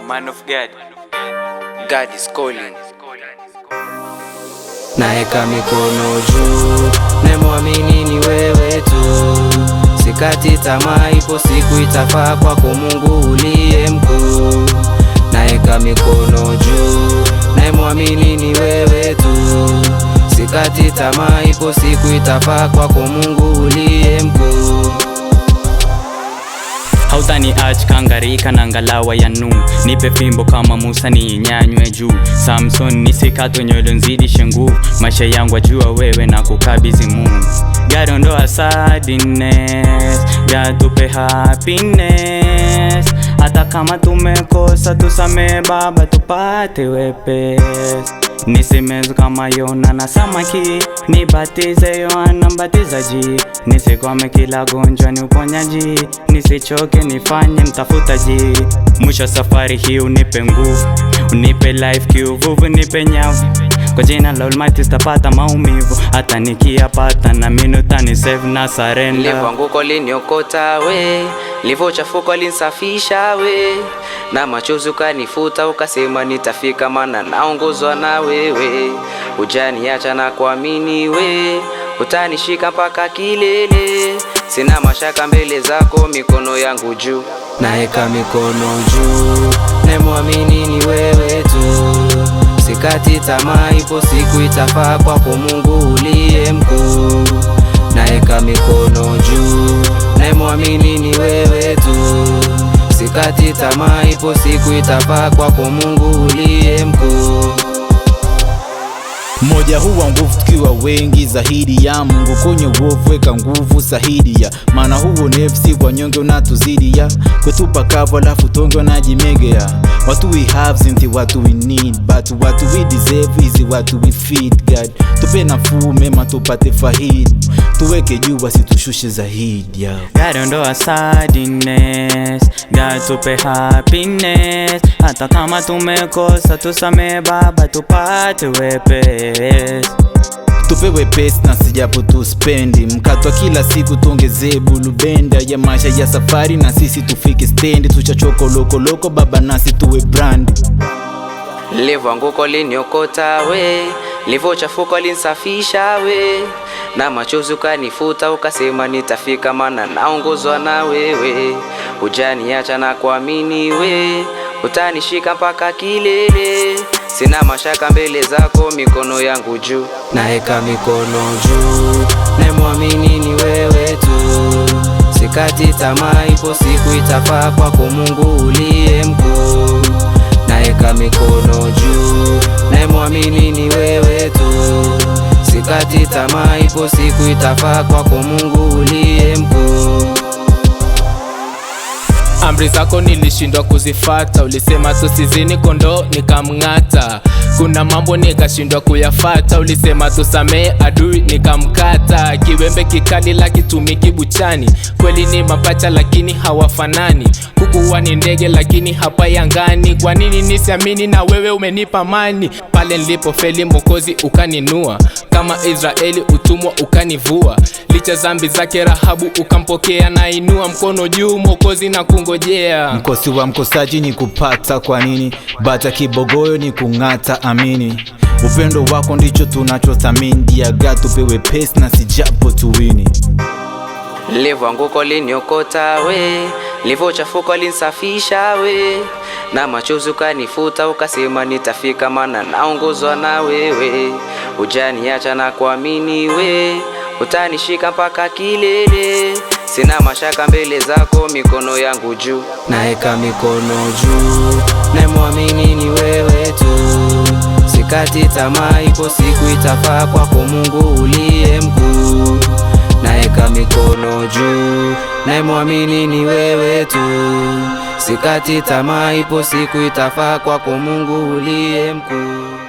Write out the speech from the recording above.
man of God. God is calling. Naeka mikono juu, nemwamini ni wewe tu. Sikati tamaa, ipo siku itafaa kwako Mungu uliye mkuu. Naeka mikono juu, nemwamini ni wewe tu. Sikati tamaa, ipo siku itafaa kwako Mungu uliye mkuu. Hautani kangarika na ngalawa ya Nuhu. Nipe fimbo kama Musa niinyanywe juu. Samson nisikato nywele nzidishe nguvu. Maisha yangu wajua wewe na kukabidhi Mungu. God ondoa sadness, God tupe happiness. Hata kama tumekosa tusamee Baba tupate wepesi. Nisimezu kama Yona na samaki, nibatize Yohana mbatizaji. Nisikwame kila gonjwa ni uponyaji, nisichoke nifanye mtafutaji. Mwisho safari hii unipe nguvu, unipe life kiuvuvu, nipe nyavu. Kwa jina la Almighty sitapata maumivu, hata nikiyapata na mimi utanisave na surrender. Livanguko liniokota we, livo chafuko linsafisha we. Na machozi ukanifuta ukasema nitafika maana naongozwa na wewe. Hujaniacha na kuamini we, utanishika mpaka kilele. Sina mashaka mbele zako, mikono yangu juu. Naeka mikono juu, nemwamini ni wewe tu. Sikati tamaa, ipo siku itafaa kwako Mungu uliye mkuu. Naeka mikono juu, nemwamini ni wewe tu. Sikati tamaa, ipo siku itafaa kwako Mungu uliye mkuu. Moja huwa nguvu tukiwa wengi zaidi ya Mungu. Kwenye uovu weka nguvu zaidi ya, maana huo nefsi kwa nyonge unatuzidi ya. Kwetupa kavu alafu tonge wanajimegea. What we have isn't what we need, but what we deserve is what we feed. God tupe nafuu mema tupate fahidi, tuweke juu wasitushushe zaidi ya. God ondoa sadness, God tupe happiness. Hata kama tumekosa tusamee Baba tupate wepesi. Tupe wepesi na sijapo tuspendi. Mkato kila siku tuongeze bulubenda ya maisha ya safari, na sisi tufike stendi. Tuchachoka loko Baba nasi tuwe brandi. Livanguko liniokota we, livo chafuko linsafisha we. Na machozi ukanifuta ukasema nitafika maana naongozwa na wewe. Hujaniacha na kuamini we, utanishika mpaka kilele. Sina mashaka mbele zako, mikono yangu juu. Naeka mikono juu, nemwamini ni wewe tu. Sikati tamaa, ipo siku itafaa kwako Mungu uliye mkuu. Naeka mikono juu, nemwamini ni wewe tu. Sikati tamaa, ipo siku itafaa kwako Mungu uliye mkuu. Amri zako nilishindwa kuzifata, ulisema tusizini kondoo nikamng'ata. Kuna mambo nikashindwa kuyafata, ulisema tusamee adui nikamkata. Kiwembe kikali la kitumiki buchani, kweli ni mapacha lakini hawafanani. Kuku ni ndege lakini hapa yangani. Kwa nini nisiamini na wewe umenipa amani? Pale nilipo feli Mwokozi ukaninua, kama Israeli utumwa ukanivua. Licha zambi zake Rahabu ukampokea, na inua mkono juu Mwokozi na kungojea. Mkosi wa mkosaji ni kupata, kwa nini? Bata kibogoyo ni kung'ata, amini. Upendo wako ndicho tunachothamini. Dia God tupe wepesi na sijapo tuwini. Livanguko liniokota we, livo chafuko linsafisha we. Na machozi ukanifuta ukasema nitafika maana naongozwa na wewe. Hujaniacha na kuamini we, utanishika mpaka kilele. Sina mashaka mbele zako, mikono yangu juu. Naeka mikono juu, nemwamini ni wewe tu. Sikati tamaa, ipo siku itafaa kwako Mungu uliye mkuu. Naeka mikono juu, nemwamini ni wewe tu. Sikati tamaa, ipo siku itafaa kwako Mungu uliye mkuu.